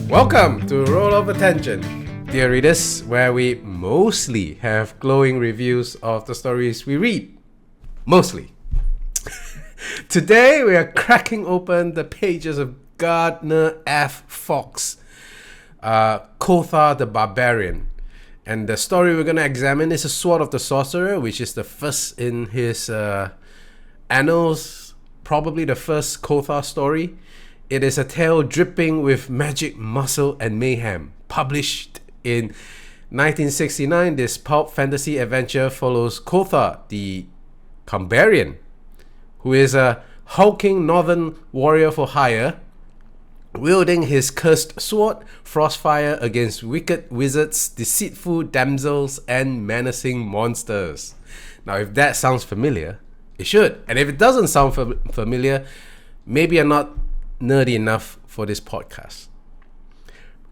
Welcome to Roll of Attention, dear readers, where we mostly have glowing reviews of the stories we read. Mostly. Today we are cracking open the pages of Gardner F. Fox, Kothar the Barbarian. And the story we're going to examine is A Sword of the Sorcerer, which is the first in his annals, probably the first Kothar story. It is a tale dripping with magic, muscle, and mayhem. Published in 1969, this pulp fantasy adventure follows Kothar the Cumberian, who is a hulking northern warrior for hire, wielding his cursed sword, Frostfire, against wicked wizards, deceitful damsels, and menacing monsters. Now, if that sounds familiar, it should. And if it doesn't sound familiar, maybe you're not nerdy enough for this podcast.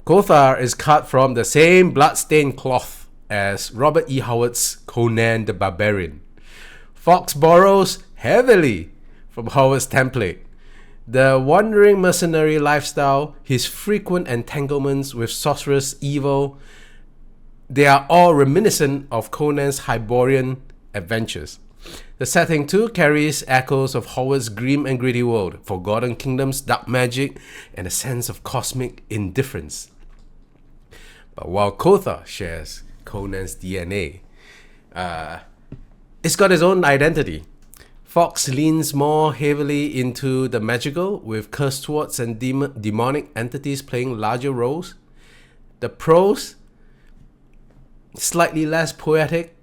Kothar is cut from the same bloodstained cloth as Robert E. Howard's Conan the Barbarian. Fox borrows heavily from Howard's template. The wandering mercenary lifestyle, his frequent entanglements with sorcerous evil, they are all reminiscent of Conan's Hyborian adventures. The setting too carries echoes of Howard's grim and gritty world, forgotten kingdoms, dark magic, and a sense of cosmic indifference. But while Kothar shares Conan's DNA, it's got its own identity. Fox leans more heavily into the magical, with cursed swords and demonic entities playing larger roles. The prose, slightly less poetic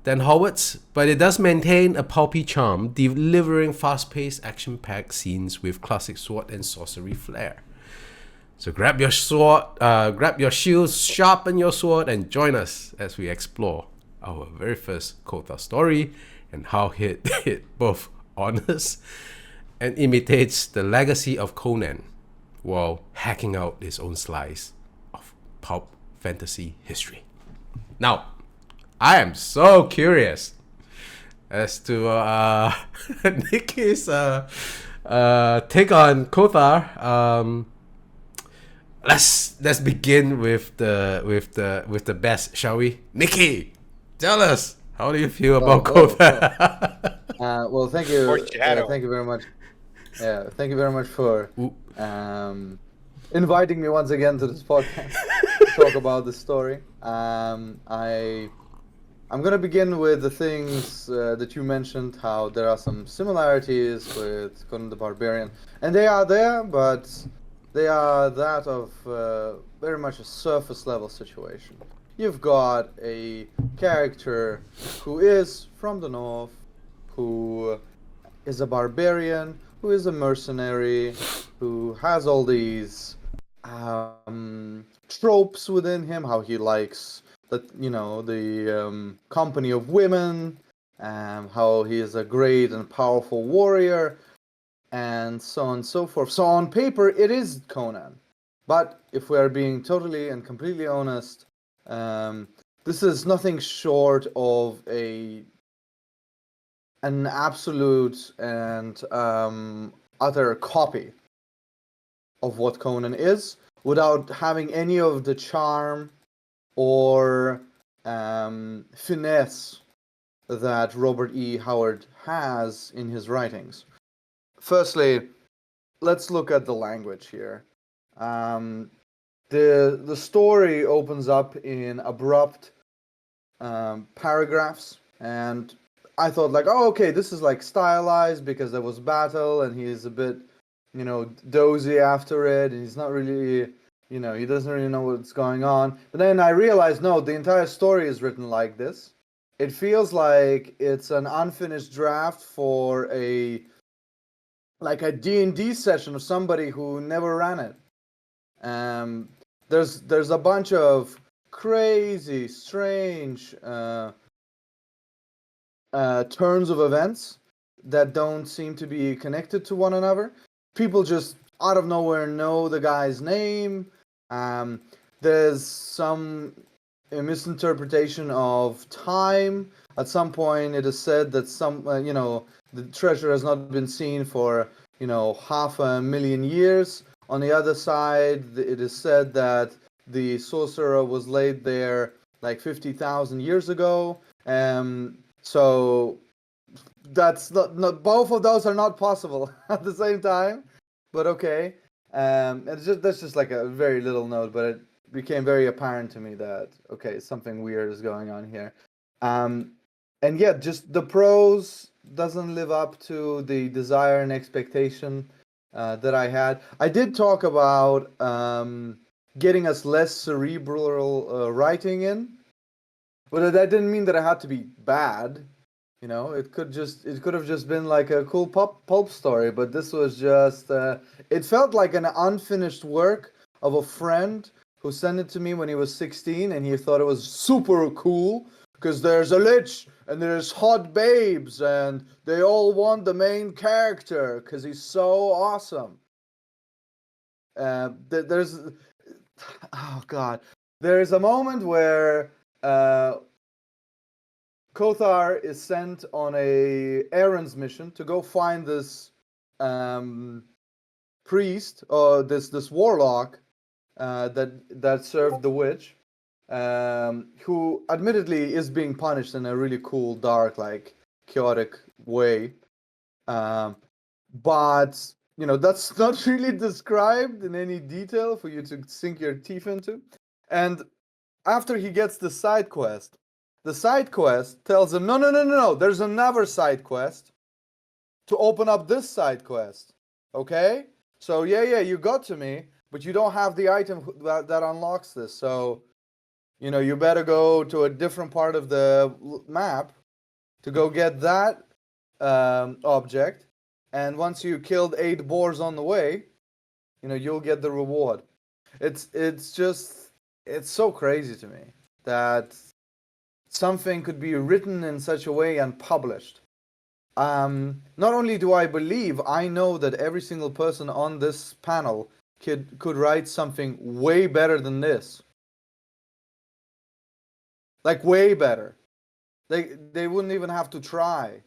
than Howard's, but it does maintain a pulpy charm, delivering fast-paced, action-packed scenes with classic sword and sorcery flair. So grab your sword, grab your shields, sharpen your sword, and join us as we explore our very first Kothar story and how it both honors and imitates the legacy of Conan while hacking out its own slice of pulp fantasy history. Now, I am so curious as to Nikki's take on Kothar. Let's begin with the best, shall we? Nikki, tell us, how do you feel about Kothar? Well, thank you. Thank you very much. Yeah, thank you very much for inviting me once again to this podcast to talk about the story. I'm gonna begin with the things that you mentioned, how there are some similarities with Conan the Barbarian, and they are there, but they are that of very much a surface level situation. You've got a character who is from the north, who is a barbarian, who is a mercenary, who has all these tropes within him, how he likes the company of women, how he is a great and powerful warrior, and so on and so forth. So on paper, it is Conan. But if we are being totally and completely honest, this is nothing short of an absolute and utter copy of what Conan is, without having any of the charm or finesse that Robert E. Howard has in his writings. Firstly, let's look at the language here. The story opens up in abrupt paragraphs, and I thought like, oh, okay, this is like stylized because there was battle, and he's a bit, dozy after it, and he's not really, he doesn't really know what's going on. But then I realized, no, the entire story is written like this. It feels like it's an unfinished draft for a D&D session of somebody who never ran it. There's a bunch of crazy, strange turns of events that don't seem to be connected to one another. People just out of nowhere know the guy's name. There's some misinterpretation of time. At some point, it is said that the treasure has not been seen for 500,000 years. On the other side, it is said that the sorcerer was laid there like 50,000 years ago. So that's not both of those are not possible at the same time. But okay, that's just like a very little note, but it became very apparent to me that okay, something weird is going on here. Um, and yeah, just the prose doesn't live up to the desire and expectation that I had. I did talk about getting us less cerebral writing in, but that didn't mean that it had to be bad. You know, it could have just been like a cool pulp story, but this was just it felt like an unfinished work of a friend who sent it to me when he was 16 and he thought it was super cool because there's a lich and there's hot babes and they all want the main character because he's so awesome. There's oh god, there's a moment where Kothar is sent on a errands mission to go find this priest or this warlock that served the witch, who admittedly is being punished in a really cool, dark, like chaotic way. But that's not really described in any detail for you to sink your teeth into. And after he gets the side quest tells him, no, no, no, no, no, there's another side quest to open up this side quest. Okay? So, yeah, you got to me, but you don't have the item that unlocks this. So, you better go to a different part of the map to go get that object. And once you killed 8 boars on the way, you'll get the reward. It's so crazy to me that something could be written in such a way and published. Not only do I believe, I know that every single person on this panel could write something way better than this. Like way better. They wouldn't even have to try.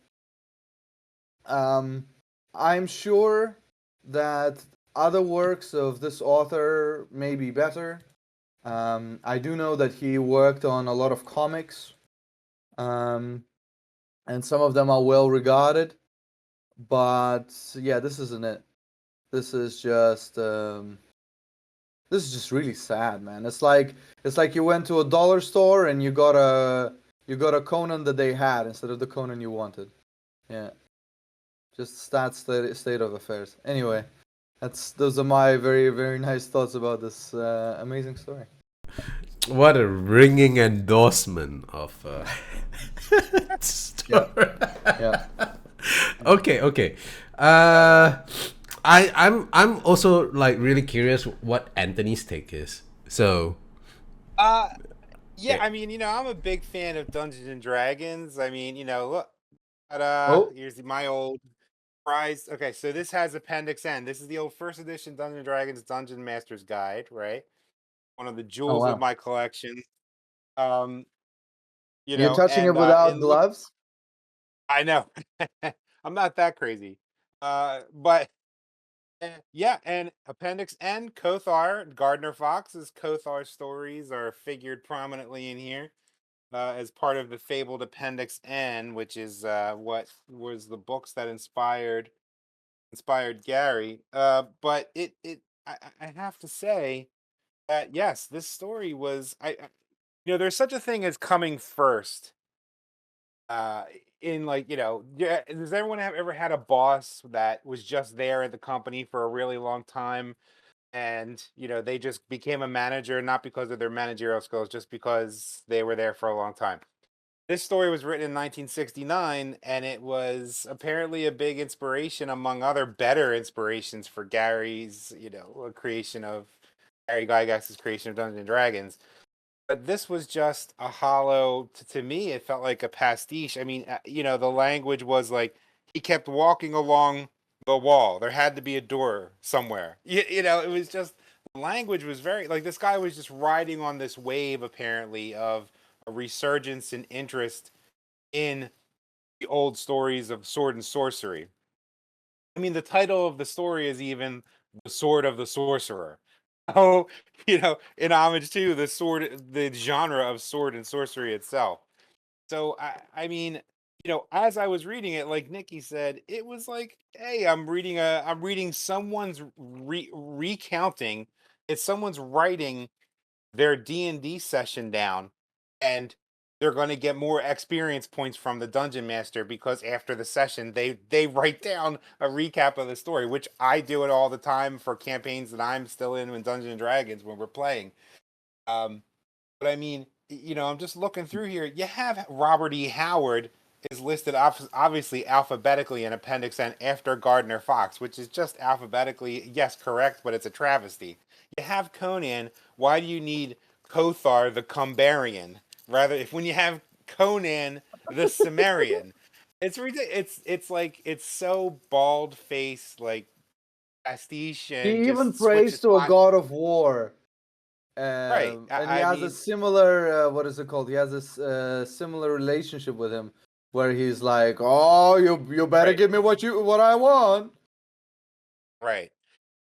I'm sure that other works of this author may be better. I do know that he worked on a lot of comics. And some of them are well regarded, but yeah, this isn't it. This is just really sad, man. It's like you went to a dollar store and you got a Conan that they had instead of the Conan you wanted. Yeah, just that state of affairs. Anyway, those are my very, very nice thoughts about this amazing story. What a ringing endorsement of story. Yeah. Okay. I'm also like really curious what Anthony's take is. So. Yeah, I mean, I'm a big fan of Dungeons and Dragons. I mean, look, Oh. here's my old prize. Okay, so this has Appendix N. This is the old first edition Dungeons and Dragons Dungeon Master's Guide, right? One of the Oh jewels of wow. my collection. Um, You're touching it and without in look, gloves? I know, I'm not that crazy, but yeah, and Appendix N, Kothar, Gardner Fox's Kothar stories are figured prominently in here. As part of the fabled Appendix N, which is what was the books that inspired Gary. But I have to say that yes, this story was there's such a thing as coming first. In like yeah, does everyone ever had a boss that was just there at the company for a really long time, and they just became a manager not because of their managerial skills, just because they were there for a long time? This story was written in 1969, and it was apparently a big inspiration, among other better inspirations, for Gary's, creation of Gary Gygax's creation of Dungeons and Dragons. But this was just a hollow. To me, it felt like a pastiche. I mean, the language was like he kept walking along the wall. There had to be a door somewhere. It was just the language was very like this guy was just riding on this wave, apparently, of a resurgence in interest in the old stories of sword and sorcery. I mean, the title of the story is even the sword of the sorcerer. Oh, in homage to the genre of sword and sorcery itself. So I mean, as I was reading it, like Nikki said, it was like, hey, I'm reading someone's recounting. It's someone's writing their D&D session down, and they're going to get more experience points from the dungeon master because after the session they write down a recap of the story, which I do it all the time for campaigns that I'm still in Dungeons and Dragons when we're playing. um but I mean, I'm just looking through here. You have Robert E. Howard is listed obviously alphabetically in Appendix N after Gardner Fox, which is just alphabetically, yes, correct, but it's a travesty. You have Conan. Why do you need Kothar the Cumberian? Rather, if when you have Conan the Cimmerian, it's ridiculous. It's like it's so bald faced, like pastiche, and He even just prays switches to a font. god of war. Right. And he I has a mean, similar, what is it called? He has this similar relationship with him, where he's like, "Oh, you better right, give me what I want." right.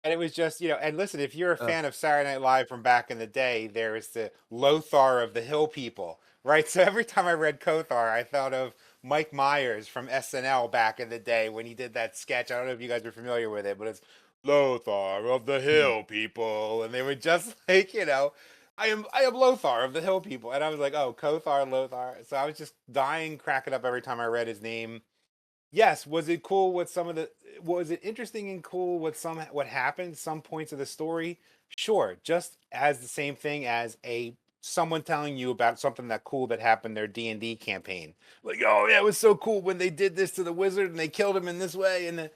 And it was just, and listen, if you're a Uh, fan of Saturday Night Live from back in the day, there is the Lothar of the Hill People, right? So every time I read Kothar, I thought of Mike Myers from SNL back in the day when he did that sketch. I don't know if you guys are familiar with it, but it's Lothar of the Hill People. And they were just like, I am Lothar of the Hill People. And I was like, oh, Kothar, Lothar. So I was just dying, cracking up every time I read his name. Yes, was it cool with some of the was it interesting and cool with what happened, some points of the story? Sure, just as the same thing as a someone telling you about something that cool that happened their D&D campaign. Like, oh yeah, it was so cool when they did this to the wizard and they killed him in this way, and then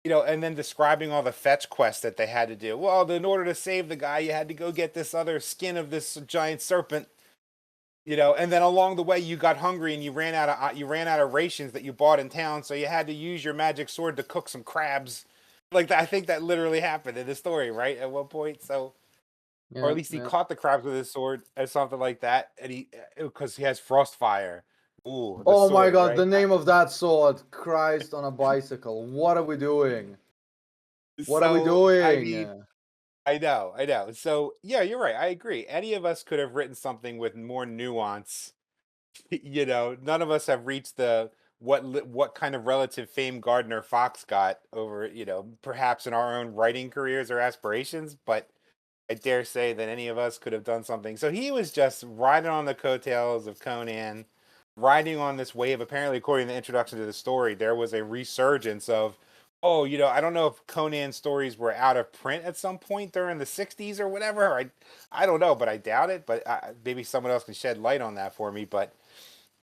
and then describing all the fetch quests that they had to do. Well, in order to save the guy, you had to go get this other skin of this giant serpent, and then along the way you got hungry and you ran out of rations that you bought in town, so you had to use your magic sword to cook some crabs. Like that, I think that literally happened in the story, right? At one point, so or at yeah, least he yeah. caught the crabs with his sword or something like that, and he because he has Frostfire. Ooh, the Oh my sword, God, the right? name of that sword, Christ on a bicycle. What are we doing? What are we So I doing? mean, I know. So yeah, you're right. I agree. Any of us could have written something with more nuance. None of us have reached the what kind of relative fame Gardner Fox got over, perhaps in our own writing careers or aspirations, but I dare say that any of us could have done something. So he was just riding on the coattails of Conan, riding on this wave. Apparently, according to the introduction to the story, there was a resurgence of, oh, I don't know if Conan stories were out of print at some point during the 60s or whatever. I don't know, but I doubt it. But maybe someone else can shed light on that for me. But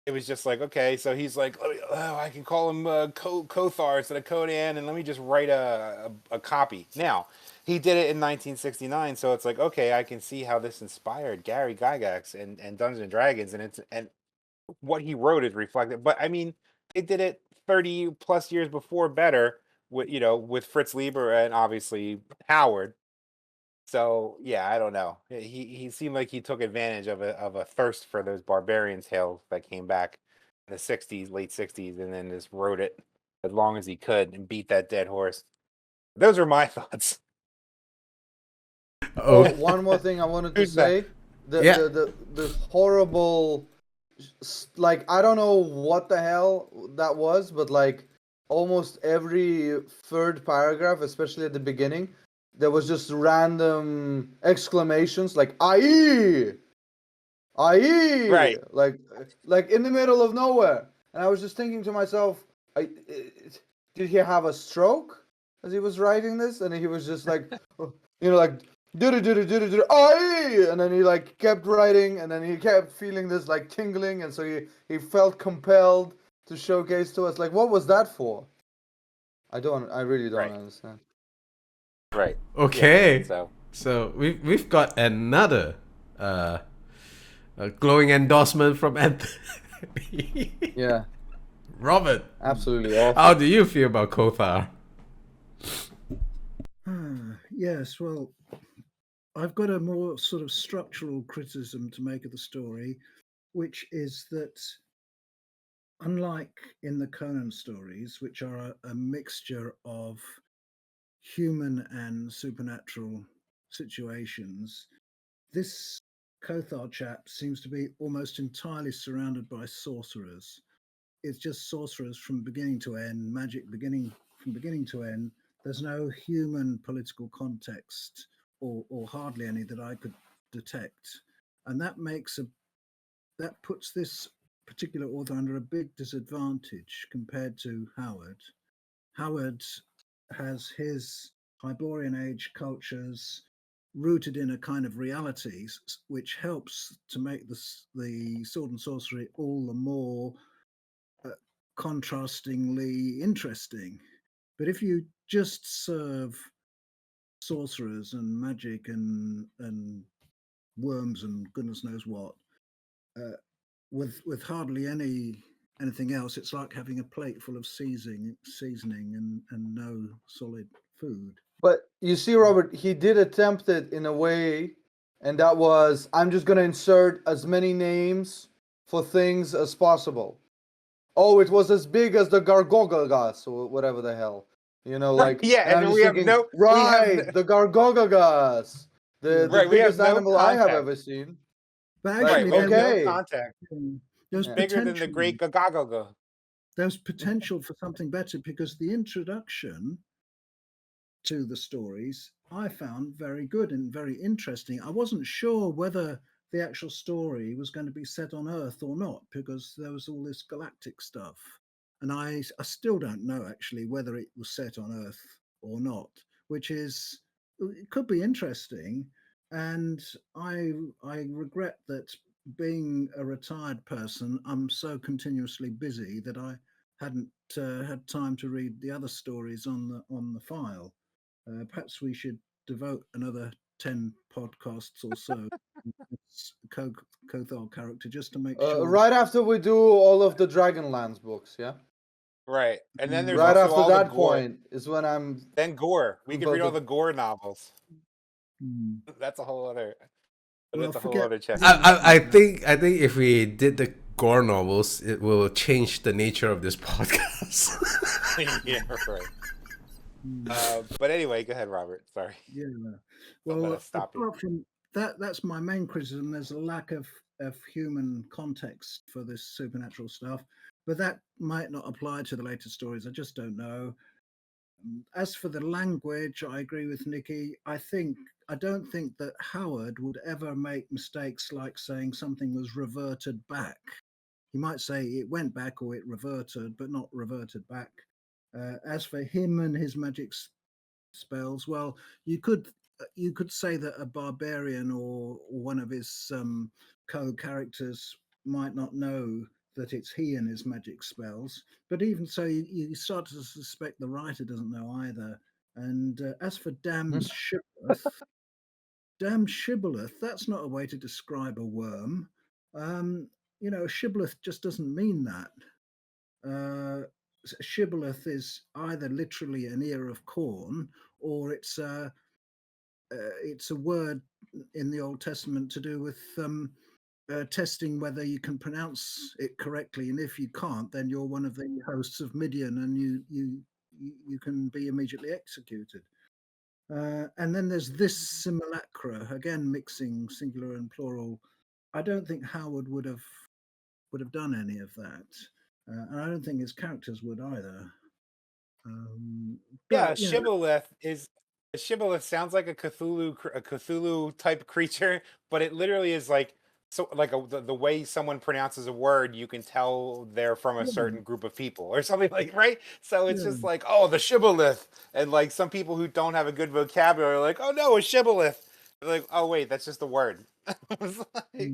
it was just like, okay, so he's like, oh, I can call him Kothar instead of Conan, and let me just write a copy. Now, he did it in 1969, so it's like, okay, I can see how this inspired Gary Gygax and Dungeons and Dragons, and what he wrote is reflected. But I mean, they did it 30 plus years before better with Fritz Lieber and obviously Howard. So yeah, I don't know. He seemed like he took advantage of a thirst for those barbarian tales that came back in the '60s, late '60s, and then just wrote it as long as he could and beat that dead horse. Those are my thoughts. Oh, Okay. one more thing I wanted to Who's that? say. The Yeah. the the, the horrible, like, I don't know what the hell that was, but like almost every third paragraph, especially at the beginning, there was just random exclamations like "Aye! Aye!" Right, like in the middle of nowhere. And I was just thinking to myself, did he have a stroke as he was writing this? And he was just like, like do aye, and then he like kept writing, and then he kept feeling this like tingling, and so he felt compelled to showcase to us like, what was that for? I really don't right, understand. right. Yeah. Okay. So So we've got another uh, glowing endorsement from Anthony. Yeah, Robert, absolutely how awful. do you feel about Kothar? Yes, well, I've got a more sort of structural criticism to make of the story, which is that unlike in the Conan stories, which are a mixture of human and supernatural situations. This Kothar chap seems to be almost entirely surrounded by sorcerers. It's just sorcerers from beginning to end, magic beginning from beginning to end. There's no human political context, or hardly any that I could detect, and that puts this particular author under a big disadvantage compared to Howard. Howard has his Hyborian age cultures rooted in a kind of reality, which helps to make the sword and sorcery all the more uh, contrastingly interesting. But if you just serve sorcerers and magic and worms and goodness knows what, uh, with hardly anything else, it's like having a plate full of seasoning and no solid food. But you see, Robert, he did attempt it in a way, and that was, I'm just gonna insert as many names for things as possible. Oh, it was as big as the Gargogagas or whatever the hell. You know, like, Yeah, and and I'm then just we have thinking, no- we have right, no- the Gargogagas, the Right, we have biggest no animal I have context. ever seen. But Like, actually, Right, we have no okay. context. There's Yeah. Bigger than the potential. Great Gagagogo. There's potential for something better because the introduction to the stories I found very good and very interesting. I wasn't sure whether the actual story was going to be set on Earth or not because there was all this galactic stuff. And I still don't know actually whether it was set on Earth or not, which is, it could be interesting. And I regret that being a retired person, I'm so continuously busy that I hadn't had time to read the other stories on the file. Perhaps we should devote another 10 podcasts or so to this Kothar character just to make sure. Right after we do all of the Dragonlance books, yeah? Right, and then there's Right also after all the that gore. point is when I'm. Then gore. We could read all About the gore novels. Mm. That's a whole other. Well, That's a whole forget- other chapter. I think if we did the gore novels, it will change the nature of this podcast. Yeah, right. Mm. But anyway, go ahead, Robert. Sorry. Yeah. Don't Well, let us stop you. apart from that, that's my main criticism. There's a lack of human context for this supernatural stuff, but that might not apply to the later stories. I just don't know. As for the language, I agree with Nikki. I don't think that Howard would ever make mistakes like saying something was reverted back. He might say it went back or it reverted, but not reverted back. As for him and his magic spells, well, you could say that a barbarian or one of his co-characters might not know that it's he and his magic spells, but even so, you start to suspect the writer doesn't know either. And as for damned shibboleth, that's not a way to describe a worm. A shibboleth just doesn't mean that. Shibboleth is either literally an ear of corn, or it's a word in the Old Testament to do with testing whether you can pronounce it correctly, and if you can't, then you're one of the hosts of Midian, and you can be immediately executed. And then there's this simulacra, again mixing singular and plural. I don't think Howard would have done any of that, and I don't think his characters would either. Yeah, But a shibboleth sounds like a Cthulhu type creature, but it literally is like the way someone pronounces a word, you can tell they're from a Yeah. certain group of people or something like, right? So it's Yeah. just like, oh, the shibboleth, and like some people who don't have a good vocabulary are like, oh no, a shibboleth. They're like, oh wait, that's just a word. It's like,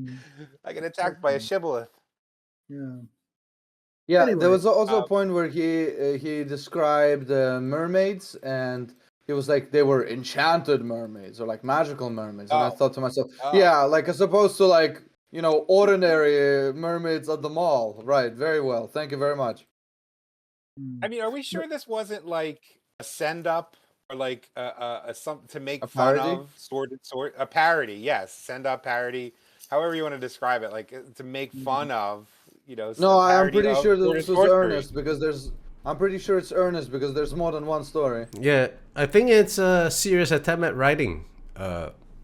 I get attacked by a shibboleth. Yeah. Yeah, there Anyway, was also a point where he described mermaids, and he was like they were enchanted mermaids or like magical mermaids, and I Oh. thought to myself, Oh. yeah, like as opposed to like ordinary mermaids at the mall. Right, very well, thank you very much. I mean, are we sure this wasn't like a send up or like some to make A fun parody? of sword a parody? Yes, send up parody, however you want to describe it, like to make fun of, No, a I'm parody pretty of sure sword this and was sorcery. earnest because I'm pretty sure it's Ernest because there's more than one story. Yeah, I think it's a serious attempt at writing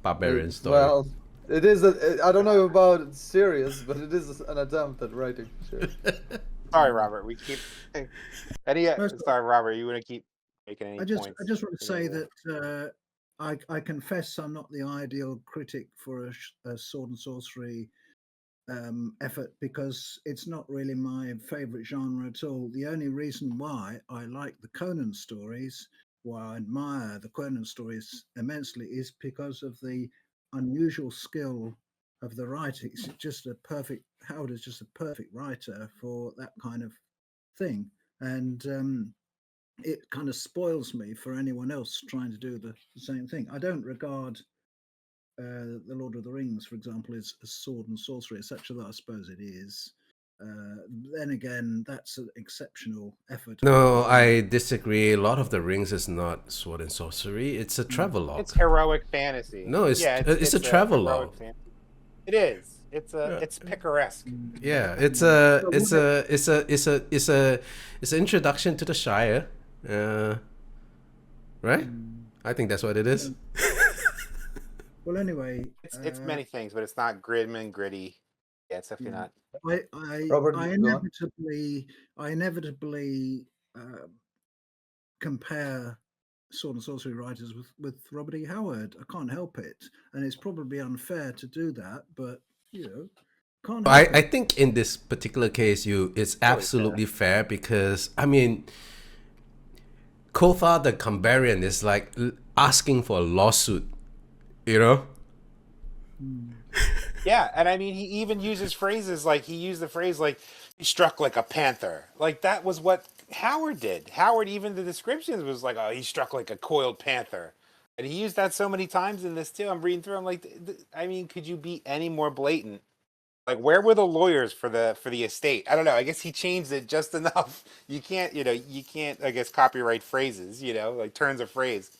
barbarian story. Well, it is. I don't know about serious, but it is an attempt at writing. Sure. Sorry, Robert. We keep any. No, Sorry, Robert. You want to keep making any I points? just want to say Yeah. that I confess I'm not the ideal critic for a sword and sorcery effort because it's not really my favorite genre at all. The only reason why I like the Conan stories, why I admire the Conan stories immensely, is because of the unusual skill of the writing. It's just a perfect. Howard is just a perfect writer for that kind of thing, and it kind of spoils me for anyone else trying to do the same thing. I don't regard the Lord of the Rings, for example, is a sword and sorcery, such that I suppose it is. Then again, that's an exceptional effort. No, I disagree. Lord of the Rings is not sword and sorcery. It's a travelogue. It's heroic fantasy. No, it's a travelogue. It is. It's picaresque. Yeah, it's an introduction to the Shire. Right? I think that's what it is. Well, anyway, It's many things, but it's not grim and gritty. Yeah, it's definitely not. Robert, I go on. inevitably compare sword and sorcery writers with Robert E. Howard. I can't help it, and it's probably unfair to do that, but can't. I think in this particular case, it's absolutely fair because I mean, Kothar the Cumberian is like asking for a lawsuit, you know. Yeah, and I mean, he even uses phrases like he used the phrase like he struck like a panther. Like that was what Howard did. Howard, even the descriptions was like, oh, he struck like a coiled panther, and he used that so many times in this too. I'm reading through. I'm like, I mean, could you be any more blatant? Like, where were the lawyers for the estate? I don't know. I guess he changed it just enough. You can't, I guess, copyright phrases, like turns of phrase.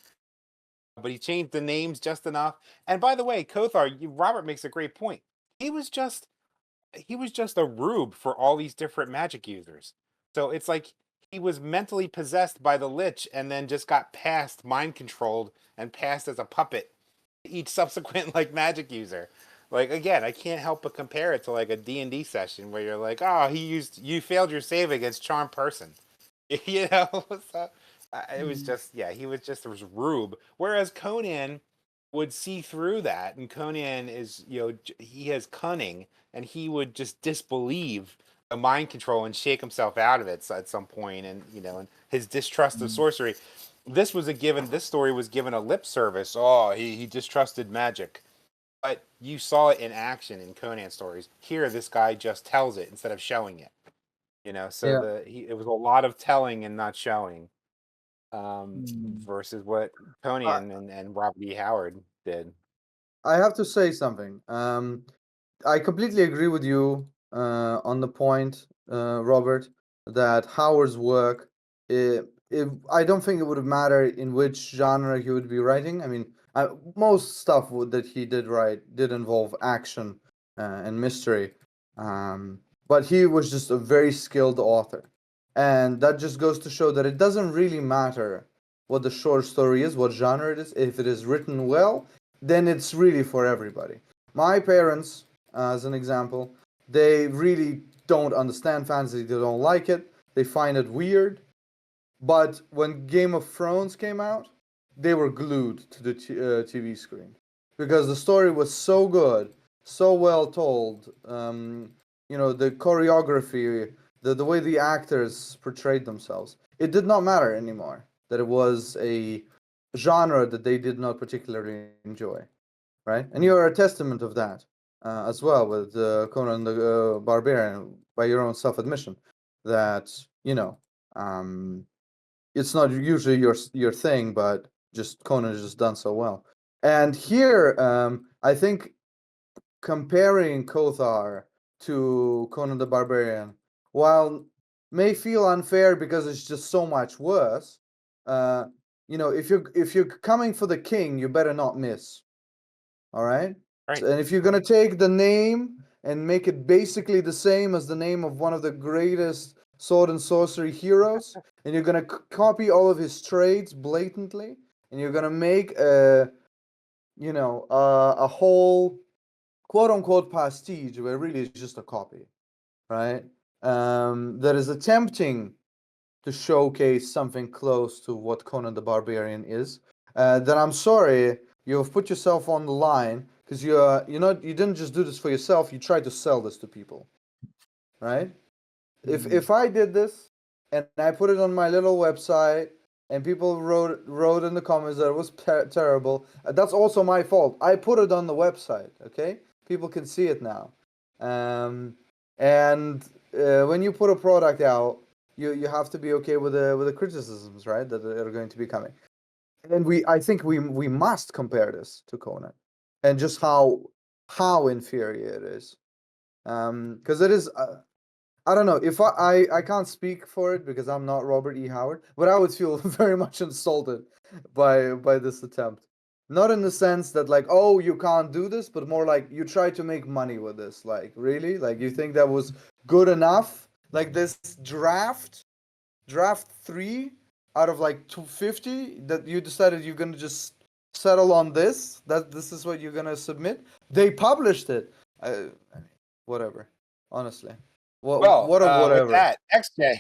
But he changed the names just enough. And by the way, Kothar, Robert makes a great point. He was just a rube for all these different magic users. So it's like he was mentally possessed by the lich and then just got passed, mind controlled, and passed as a puppet to each subsequent like magic user. Like again, I can't help but compare it to like a D&D session where you're like, oh, you failed your save against charm person. So, it was just, he was just a rube. Whereas Conan would see through that, and Conan is, he has cunning, and he would just disbelieve the mind control and shake himself out of it at some point, and and his distrust of sorcery. This story was given a lip service. Oh, he distrusted magic, but you saw it in action in Conan stories. Here, this guy just tells it instead of showing it. So it was a lot of telling and not showing. Versus what Conan and Robert E. Howard did. I have to say something. I completely agree with you on the point, Robert, that Howard's work. I don't think it would matter in which genre he would be writing. I mean, most stuff that he did write did involve action and mystery, but he was just a very skilled author, and that just goes to show that it doesn't really matter what the short story is, what genre it is. If it is written well, then it's really for everybody. My parents, as an example, they really don't understand fantasy. They don't like it. They find it weird. But when Game of Thrones came out, they were glued to the TV screen because the story was so good, so well told. The choreography, the way the actors portrayed themselves. It did not matter anymore that it was a genre that they did not particularly enjoy, right? And you are a testament of that as well with Conan the Barbarian, by your own self-admission, that it's not usually your thing, but just Conan is just done so well. And here, I think comparing Kothar to Conan the Barbarian, while may feel unfair because it's just so much worse, if you're coming for the king, you better not miss. All right? Right. And if you're gonna take the name and make it basically the same as the name of one of the greatest sword and sorcery heroes, and you're gonna copy all of his trades blatantly, and you're gonna make a whole quote unquote pastiche where really it's just a copy, right? That is attempting to showcase something close to what Conan the Barbarian is. Then I'm sorry, you've put yourself on the line because you didn't just do this for yourself. You tried to sell this to people, right? If I did this and I put it on my little website and people wrote in the comments that it was terrible, that's also my fault. I put it on the website, okay? People can see it now. And when you put a product out, you have to be okay with the criticisms, right? That are going to be coming. And I think we must compare this to Conan, and just how inferior it is. Because it is. I don't know if I can't speak for it because I'm not Robert E. Howard, but I would feel very much insulted by this attempt. Not in the sense that like, oh, you can't do this, but more like you try to make money with this. Like, really? Like, you think that was good enough? Like this draft 3 out of like 250 that you decided you're gonna just settle on this? That this is what you're gonna submit? They published it. I mean, whatever. Honestly. Well, What a whatever. with that, XJ.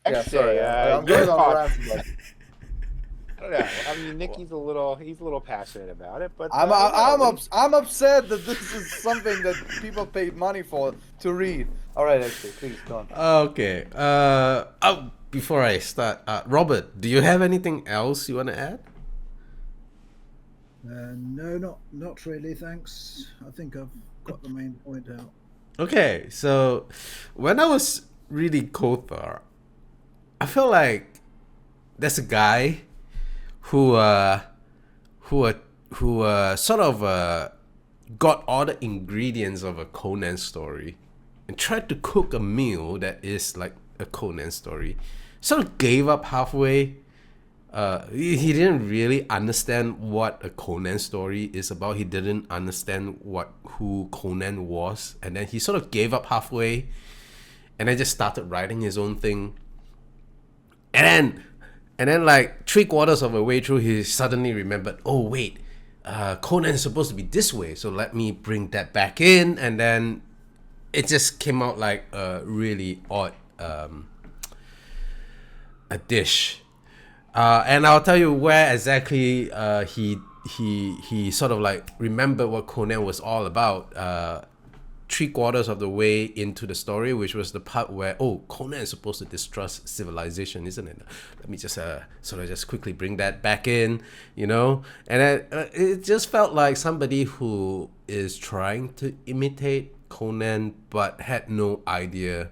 Yeah, sorry. I'm your going on a thoughts. rant, but I don't know. I mean, Nick, he's a little passionate about it, but I'm upset that this is something that people paid money for to read. All right, actually, please go on. Okay. Before I start, Robert, do you have anything else you want to add? No, not really. Thanks. I think I've got the main point out. Okay, so when I was reading Kothar, I feel like there's a guy who sort of got all the ingredients of a Conan story and tried to cook a meal that is like a Conan story. Sort of gave up halfway. He didn't really understand what a Conan story is about. He didn't understand who Conan was, and then he sort of gave up halfway, and then just started writing his own thing. And then like 3/4 of the way through, he suddenly remembered, oh wait, Conan is supposed to be this way, so let me bring that back in, and then it just came out like a really odd a dish. And I'll tell you where exactly he sort of like remembered what Conan was all about. 3/4 of the way into the story, which was the part where, oh, Conan is supposed to distrust civilization, isn't it? Let me just sort of just quickly bring that back in, you know? And then, it just felt like somebody who is trying to imitate Conan but had no idea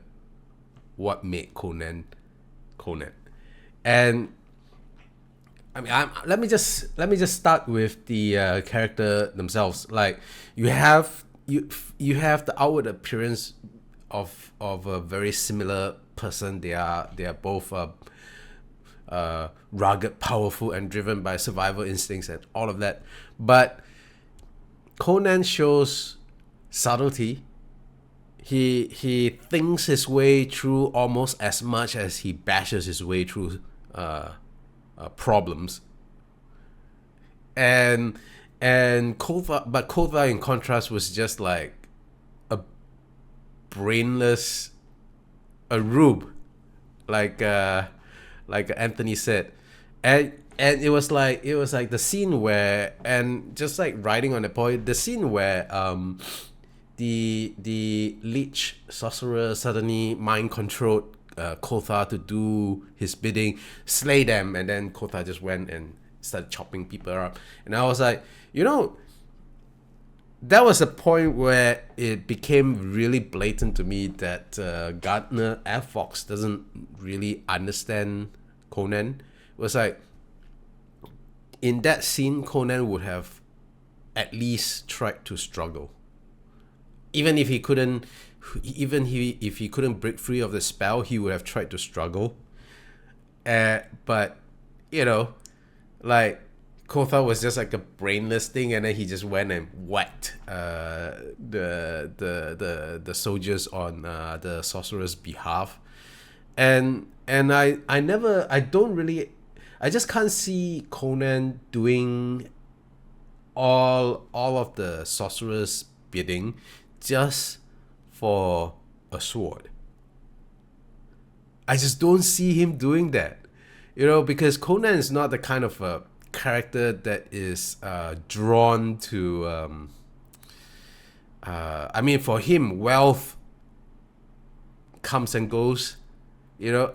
what made Conan. And I mean, let me just start with the character themselves. Like, you have the outward appearance of a very similar person. They are both rugged, powerful, and driven by survival instincts and all of that. But Conan shows subtlety. He thinks his way through almost as much as he bashes his way through problems. And Kothar in contrast was just like a brainless, a rube, like Anthony said, and it was like the scene where, and just like riding on the point, the scene where the leech sorcerer suddenly mind controlled Kothar to do his bidding, slay them, and then Kothar just went and started chopping people up. And I was like, that was a point where it became really blatant to me that Gardner F doesn't really understand Conan. It was like, in that scene, Conan would have at least tried to struggle. Even if he couldn't break free of the spell, he would have tried to struggle. But like Kothar was just like a brainless thing, and then he just went and whacked the soldiers on the sorcerer's behalf, and I just can't see Conan doing all of the sorcerer's bidding just for a sword. I just don't see him doing that, because Conan is not the kind of a character that is drawn to. I mean, for him, wealth comes and goes, and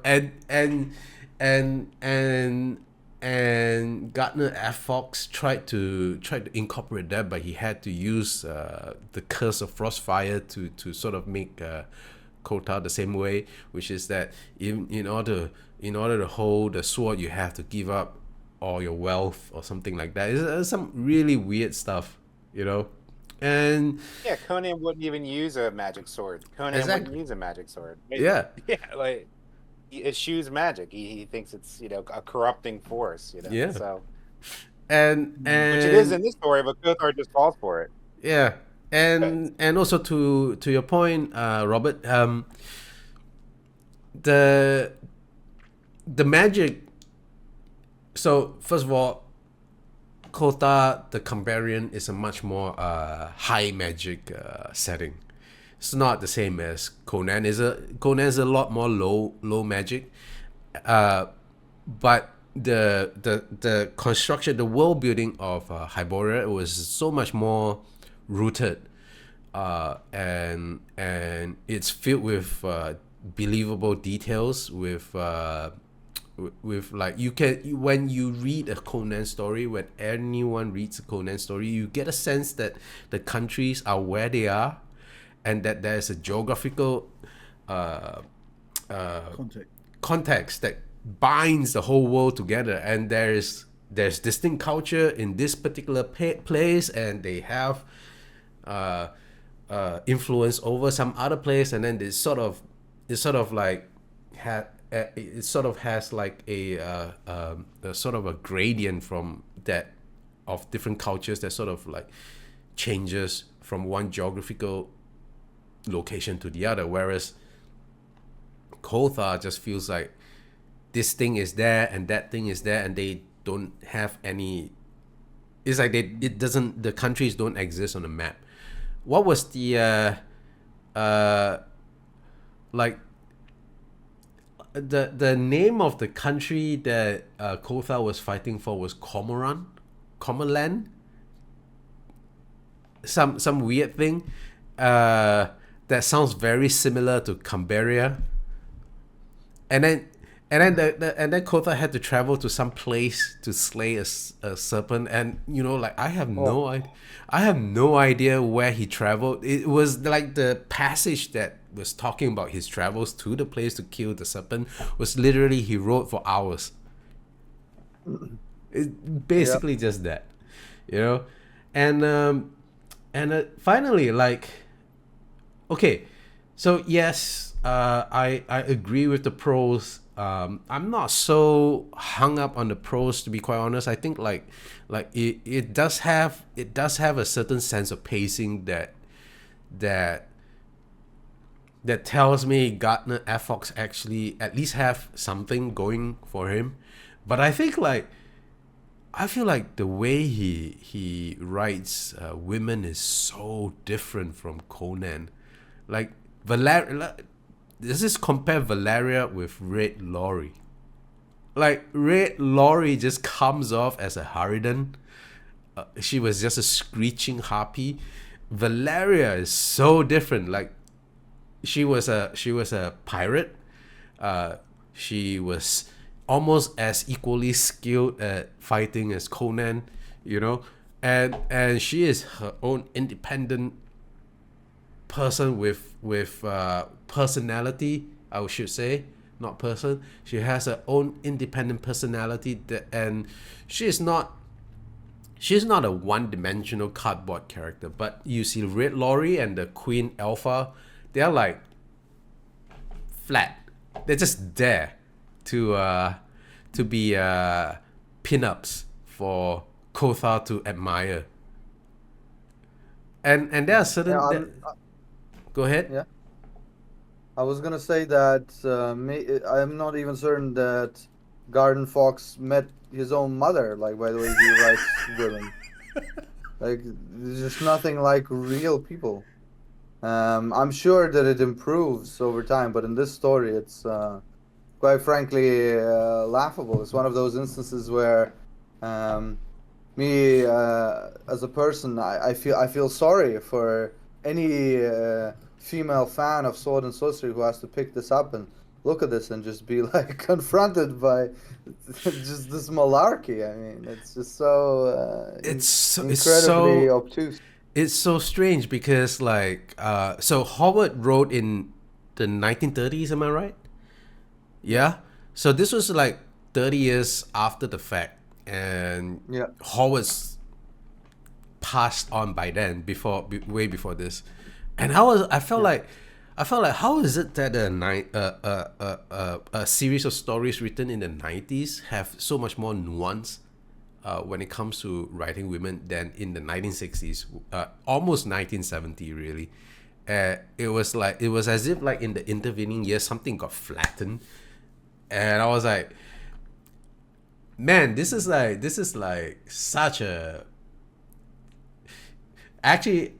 Gardner F. Fox tried to incorporate that, but he had to use the curse of Frostfire to sort of make Kothar the same way, which is that in order to hold the sword, you have to give up all your wealth or something like that. It's some really weird stuff, and Yeah, Conan wouldn't even use a magic sword. Conan Exactly. wouldn't use a magic sword. yeah, Yeah, like he eschews magic. He thinks it's a corrupting force. Yeah. So and which it is in this story, but Kothar just falls for it. yeah, and also to your point, Robert, the magic. So first of all, Kothar the Cumberian is a much more high magic setting. It's not the same as Conan. Conan's a lot more low magic, but the construction, the world building of Hyborian was so much more rooted, and it's filled with believable details, with like when you read a Conan story, when anyone reads a Conan story, you get a sense that the countries are where they are, and that there's a geographical context that binds the whole world together, and there's distinct culture in this particular place, and they have influence over some other place, and then it sort of like it sort of has like a sort of a gradient from that of different cultures that sort of like changes from one geographical location to the other, whereas Kothar just feels like this thing is there and that thing is there, and they don't have any. It's like the countries don't exist on the map. What was the like the name of the country that Kothar was fighting for was Comerland, some weird thing that sounds very similar to Cumberia, and then Kothar had to travel to some place to slay a serpent, and like I have no idea where he traveled. It was like the passage that was talking about his travels to the place to kill the serpent was literally he rode for hours. It's basically just that, and finally, like, okay, so yes, I agree with the pros. I'm not so hung up on the pros, to be quite honest. I think like it does have a certain sense of pacing that tells me Gardner F. Fox actually at least have something going for him. But I think I feel like the way he writes women is so different from Conan. Like Valeria, this is compare Valeria with Red Laurie. Like Red Laurie just comes off as a harridan. She was just a screeching harpy. Valeria is so different. Like she was a pirate. She was almost as equally skilled at fighting as Conan, and she is her own independent person with personality, I should say, not person. She has her own independent personality, and she's not a one-dimensional cardboard character. But you see Red Laurie and the Queen Alpha, they're like flat. They're just there to be pin-ups for Kothar to admire. And there are certain. Go ahead. Yeah. I was gonna say that I'm not even certain that Garden Fox met his own mother. Like, by the way, he writes women. Like, there's just nothing like real people. I'm sure that it improves over time, but in this story, it's quite frankly laughable. It's one of those instances where me as a person, I feel sorry for any female fan of sword and sorcery who has to pick this up and look at this and just be like confronted by just this malarkey. I mean, it's just so incredibly obtuse. It's so strange because like so Howard wrote in the 1930s, am I right? Yeah. So this was like 30 years after the fact, and Howard's passed on by then, way before this. And I felt like how is it that a series of stories written in the 90s have so much more nuance when it comes to writing women than in the 1960s, almost 1970 really. It was as if like in the intervening years something got flattened, and I was like, man, this is like such a, actually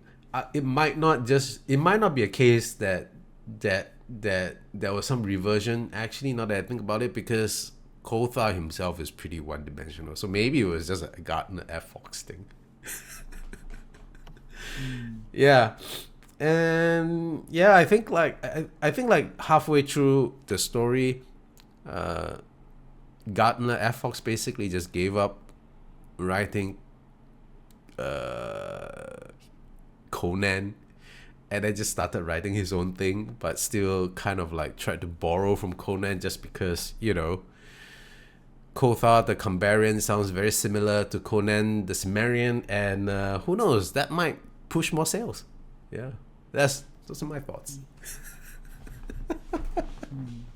it might not be a case that there was some reversion, actually, now that I think about it, because Kothar himself is pretty one-dimensional. So maybe it was just a Gardner F. Fox thing. Yeah. And yeah, I think like halfway through the story, Gardner F. Fox basically just gave up writing Conan, and then just started writing his own thing, but still kind of like tried to borrow from Conan just because, you know, Kothar the Cumberian sounds very similar to Conan the Cimmerian, and who knows, that might push more sales. Yeah, those are my thoughts.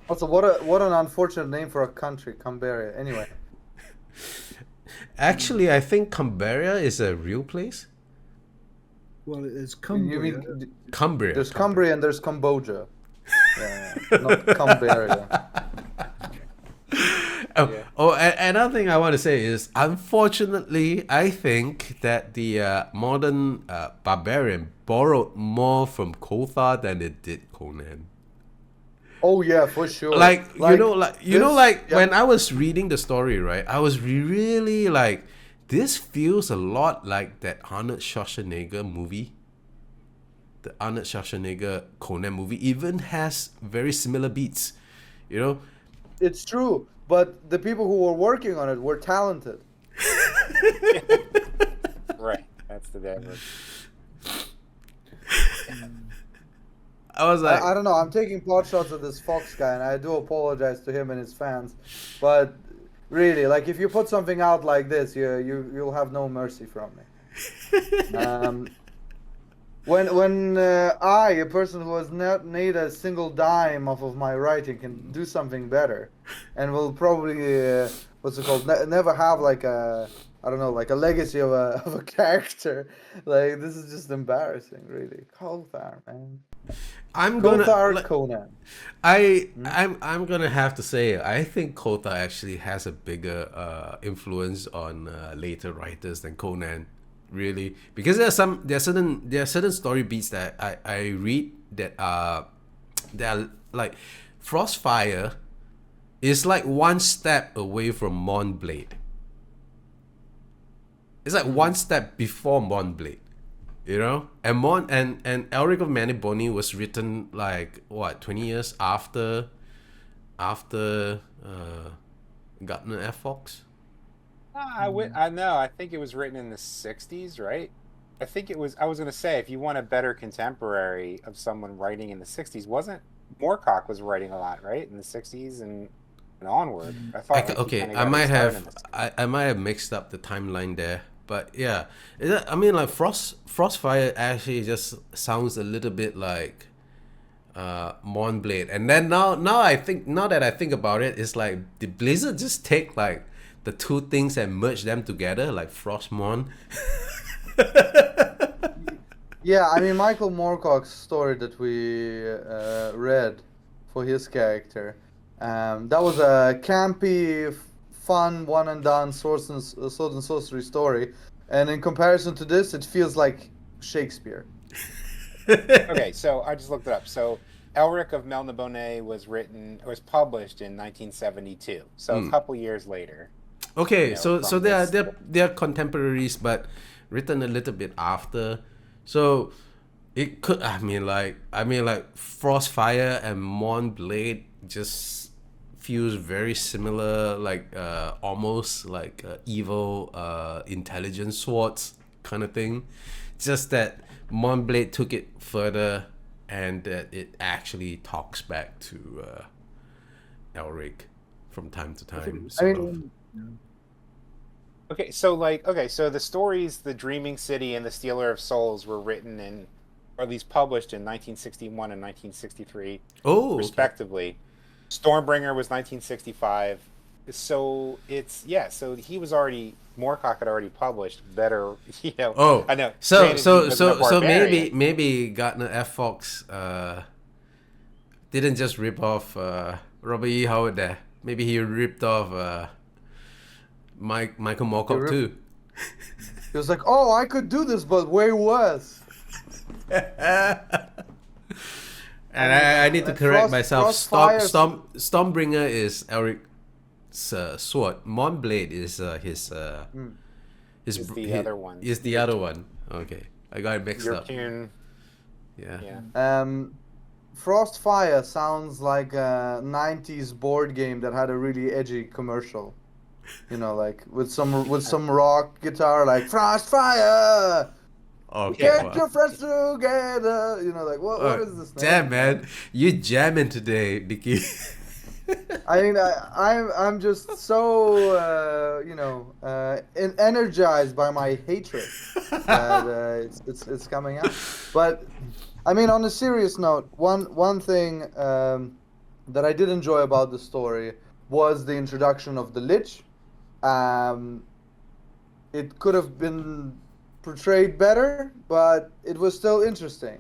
Also, what an unfortunate name for a country, Cumberia. Anyway, actually, I think Cumberia is a real place. Well, it's Cumbria. You mean Cumbria. There's Cumbria and there's Cambodia. Yeah, not Cumberia. Another thing I want to say is, unfortunately, I think that the modern barbarian borrowed more from Kothar than it did Conan. Oh yeah, for sure. When I was reading the story, right, I was really like, this feels a lot like that Arnold Schwarzenegger movie. The Arnold Schwarzenegger Conan movie even has very similar beats, you know. It's true, but the people who were working on it were talented. Right, that's the difference. I was like, I don't know. I'm taking pot shots at this Fox guy, and I do apologize to him and his fans. But really, like, if you put something out like this, you'll have no mercy from me. When I, a person who has not made a single dime off of my writing, can do something better, and will probably never have like a, I don't know, like a legacy of a character. Like, this is just embarrassing, really. Kothar, man. I'm gonna have to say, I think Kothar actually has a bigger influence on later writers than Conan, really, because there are certain story beats that I read that are like, Frostfire is like one step away from Mournblade. It's like one step before Mournblade, you know. And Elric of Maniboni was written like 20 years after Gardner F. Fox. I know. I think it was written in the 60s, right? I think it was. I was going to say, if you want a better contemporary of someone writing in the 60s, wasn't Moorcock was writing a lot, right, in the 60s and onward? I thought. I might have mixed up the timeline there, but yeah, I mean, like, Frostfire actually just sounds a little bit like Mournblade, and then now that I think about it, it's like, did Blizzard just take like the two things and merge them together, like Frostmon. Yeah, I mean Michael Moorcock's story that we read for his character, that was a campy, fun, one and done sword and sorcery story, and in comparison to this, it feels like Shakespeare. Okay, so I just looked it up. So Elric of Melniboné was published in 1972. So a couple years later. Okay, You know, so from they are contemporaries, but written a little bit after. So it could, I mean like Frostfire and Moonblade just feels very similar, like almost like evil intelligence swords kind of thing. Just that Moonblade took it further, and that it actually talks back to Elric from time to time. Sort of. Okay, so the stories, The Dreaming City and The Stealer of Souls, were written in, or at least published in 1961 and 1963, Oh, okay. respectively. Stormbringer was 1965. So so he was already, Moorcock had already published better, you know. Oh, I know. So granted, he wasn't a so barbarian. maybe Gardner F. Fox didn't just rip off Robert E. Howard there. Maybe he ripped off Michael Moorcock too. He was like, "Oh, I could do this, but way worse." And I need to correct myself. Frostfire- Stormbringer is Eric's sword. Moonblade is his Is the other one. Is the other one. Okay, I got it mixed up. European, Yeah. yeah. Frostfire sounds like a 90s board game that had a really edgy commercial. You know, like with some rock guitar, like Frostfire. Okay. Get wow. your friends together. You know, like what is this? Damn, man, you jamming today, Dicky. I mean, I'm just so energized by my hatred that it's coming out. But I mean, on a serious note, one thing that I did enjoy about the story was the introduction of the Lich. It could have been portrayed better, but it was still interesting.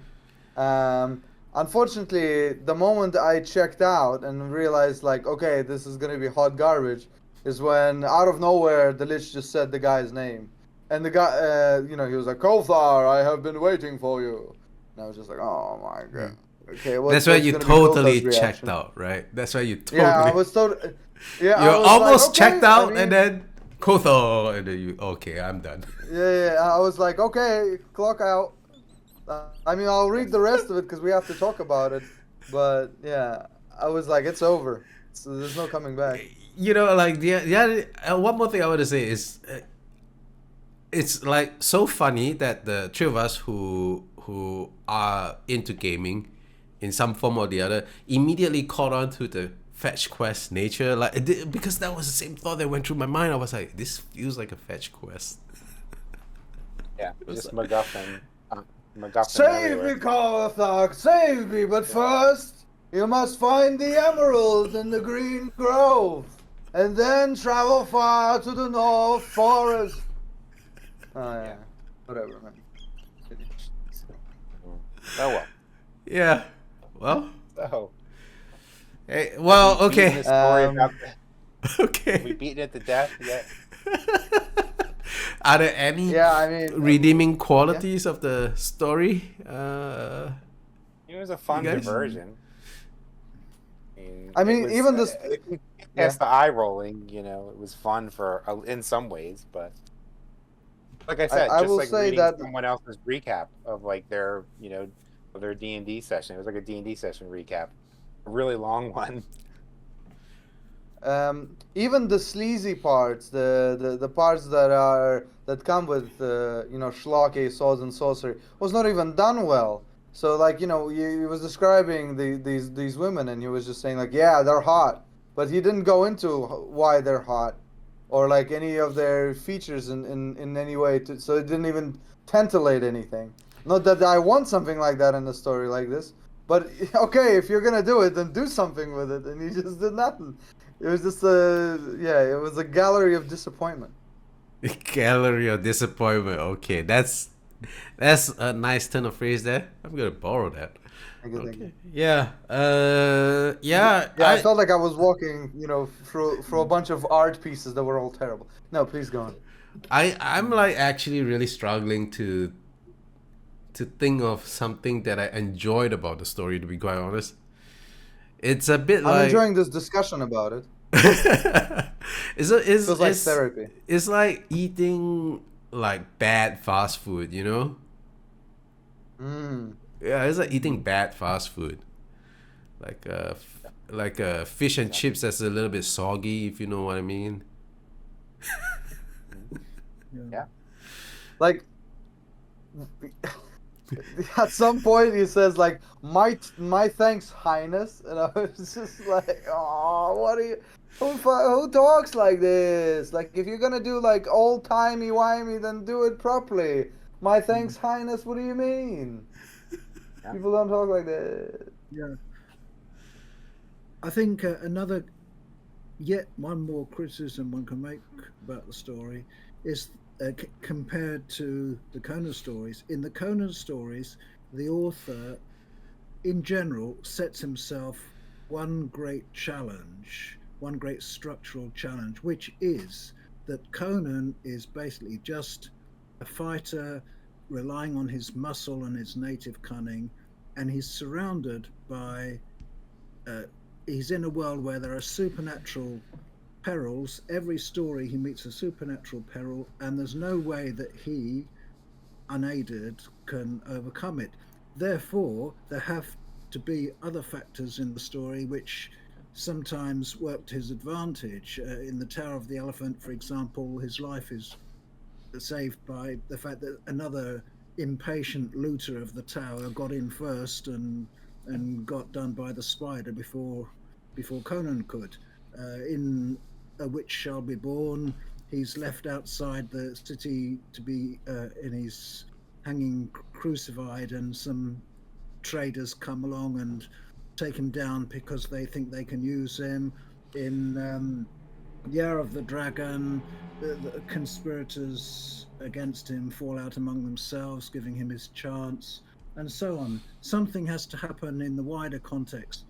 Unfortunately, the moment I checked out and realized, like, okay, this is gonna be hot garbage, is when out of nowhere the Lich just said the guy's name, and the guy, he was like, "Kothar, I have been waiting for you." And I was just like, "Oh my god." Okay, That's why you totally checked out, right? That's why you totally. Yeah, I was totally. Yeah, You're I was almost like, okay, checked out, I mean, and then Kothar, and then you. Okay, I'm done. Yeah, I was like, okay, clock out. I mean, I'll read the rest of it because we have to talk about it. But yeah, I was like, it's over. So there's no coming back. You know, like one more thing I want to say is, it's like so funny that the three of us who are into gaming, in some form or the other, immediately caught on to the fetch quest nature, because that was the same thought that went through my mind. I was like, this feels like a fetch quest. Yeah, just MacGuffin. MacGuffin Save everywhere. me, Kothar, save me! But first, you must find the emerald in the green grove, and then travel far to the north forest. Oh yeah, whatever, man. Oh well. Yeah. Well. So. Hey, well. Have we beaten Okay. this story about Have we Okay. beaten it to death yet? Are there any Yeah, I mean, redeeming qualities of the story? It was a fun You guys? diversion. I mean, it was, even this- past the eye rolling, it was fun for in some ways, but like I said, I just will like say reading that- someone else's recap of like their, of their D&D session. It was like a D&D session recap, a really long one. Even the sleazy parts, the parts that come with schlocky swords and sorcery, was not even done well. So like he was describing these women, and he was just saying like, yeah, they're hot, but he didn't go into why they're hot, or like any of their features in any way. So it didn't even tantillate anything. Not that I want something like that in a story like this, but okay, if you're gonna do it, then do something with it. And he just did nothing. It was just it was a gallery of disappointment. Gallery of disappointment. Okay, that's a nice turn of phrase there. I'm gonna borrow that. Thank you, thank you. Okay. Yeah. Yeah. Yeah, I felt like I was walking, through a bunch of art pieces that were all terrible. No, please go on. I'm like actually really struggling to think of something that I enjoyed about the story. To be quite honest, it's a bit I'm like enjoying this discussion about it. it's Feels like therapy. It's like eating like bad fast food, you know? Mm. Yeah, it's like eating bad fast food. Like fish and chips that's a little bit soggy, if you know what I mean. Yeah. Like, at some point he says like, my thanks, Highness, and I was just like, oh, what are you? Who talks like this? Like, if you're gonna do like old timey wimey, then do it properly. My thanks, Highness. What do you mean? Yeah. People don't talk like that. Yeah. I think yet one more criticism one can make about the story is compared to the Conan stories. In the Conan stories, the author, in general, sets himself one great challenge, one great structural challenge, which is that Conan is basically just a fighter relying on his muscle and his native cunning, and he's surrounded by he's in a world where there are supernatural perils. Every story he meets a supernatural peril, and there's no way that he, unaided, can overcome it. Therefore, there have to be other factors in the story which sometimes work to his advantage. In the Tower of the Elephant, for example, his life is saved by the fact that another impatient looter of the tower got in first and got done by the spider before Conan could. In A Witch Shall Be Born, he's left outside the city to be in his hanging crucified, and some traders come along and take him down because they think they can use him. In Year of the Dragon, the conspirators against him fall out among themselves, giving him his chance, and so on. Something has to happen in the wider context.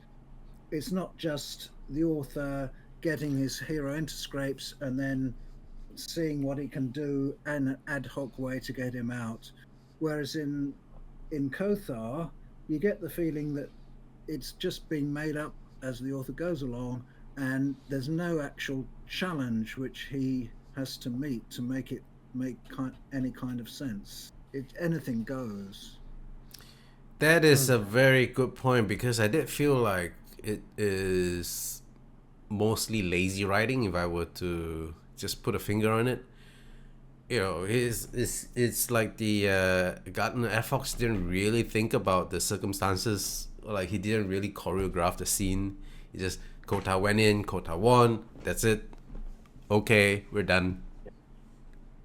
It's not just the author getting his hero into scrapes and then seeing what he can do in an ad hoc way to get him out. Whereas in Kothar, you get the feeling that it's just being made up as the author goes along, and there's no actual challenge which he has to meet to make it make any kind of sense. Anything goes. That is a very good point, because I did feel like it is mostly lazy writing, if I were to just put a finger on it. You know, it's like the Gardner F didn't really think about the circumstances. Like, he didn't really choreograph the scene. He just, Kothar went in, Kothar won, that's it. Okay, we're done.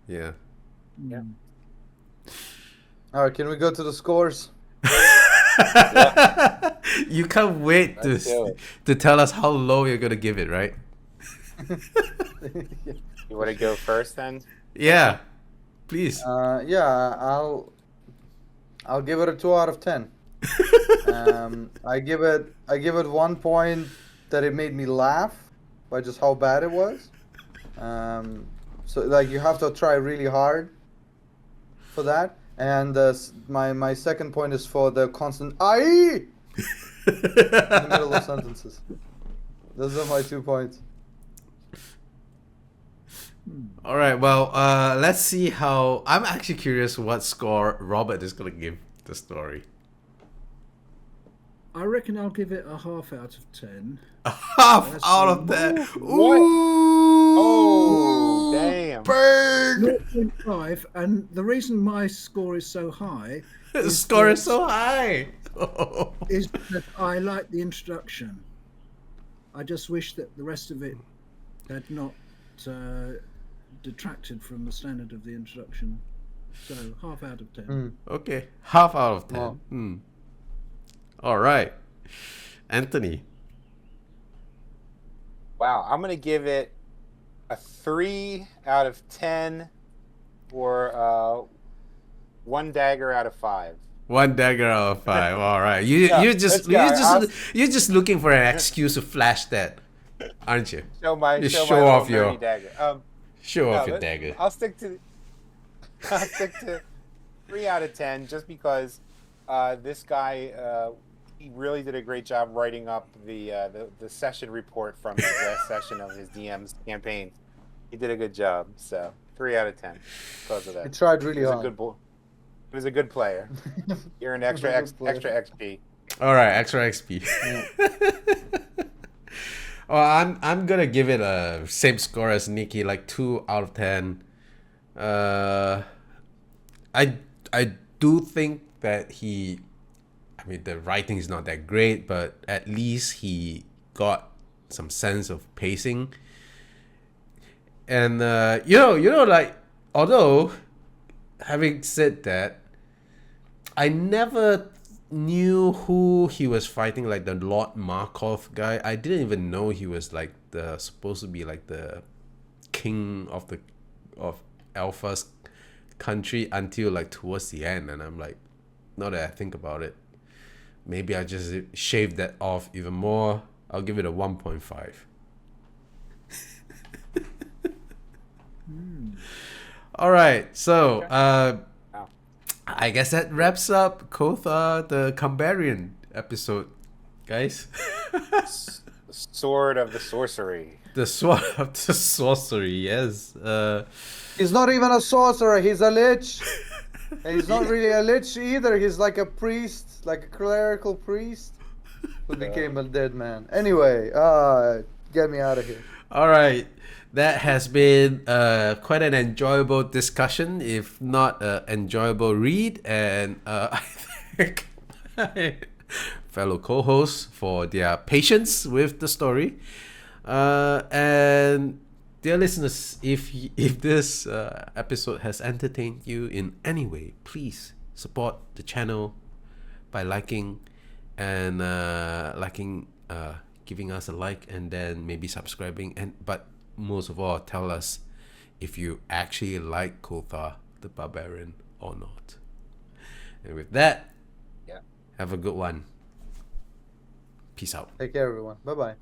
Yeah. Yeah. All right, can we go to the scores? You can't wait to tell us how low you're gonna give it, right? You want to go first then? Yeah, please. Yeah, I'll give it a 2 out of 10. I give it 1 point that it made me laugh by just how bad it was. So like, you have to try really hard for that. And my second point is for the constant "I" in the middle of sentences. Those are my 2 points. All right. Well, let's see how. I'm actually curious what score Robert is gonna give the story. I reckon I'll give it a half out of 10. A half out of 10. What? Ooh. Oh, damn. Burn. 0.5, and the reason my score is so high The score is so high. is that I like the introduction. I just wish that the rest of it had not detracted from the standard of the introduction. So, half out of 10. Okay, half out of 10. Wow. All right, Anthony. Wow, I'm gonna give it a 3 out of 10, or 1 dagger out of 5. 1 dagger out of 5. All right. You Yeah, you just let's go. you're just looking for an excuse to flash that, aren't you? Show my You show show my little off your nerdy dagger. show off No, your dagger. I'll stick to 3 out of 10, just because this guy, he really did a great job writing up the session report from his last session of his DM's campaign. He did a good job, so 3 out of 10 because of that. He tried really He was a hard. good he was a good player. You're an extra XP. All right, extra XP. Well, I'm gonna give it a same score as Nikki, like 2 out of 10. I do think that I mean, the writing is not that great, but at least he got some sense of pacing. And like, although having said that, I never knew who he was fighting, like the Lord Markov guy. I didn't even know he was like supposed to be like the king of Alpha's country until like towards the end, and I'm like, now that I think about it, maybe I just shaved that off even more. I'll give it a 1.5. All right, so I guess that wraps up Kothar the Cumberian episode, guys. The sword of the sorcery. The sword of the sorcery, yes. He's not even a sorcerer, he's a lich. And he's not really a lich either, he's like a priest, like a clerical priest who became a dead man. Anyway, get me out of here. All right. That has been quite an enjoyable discussion, if not an enjoyable read. And I thank my fellow co-hosts for their patience with the story. And dear listeners, if this episode has entertained you in any way, please support the channel by liking and giving us a like, and then maybe subscribing. But most of all, tell us if you actually like Kothar the Barbarian or not. And with that, have a good one. Peace out. Take care, everyone. Bye-bye.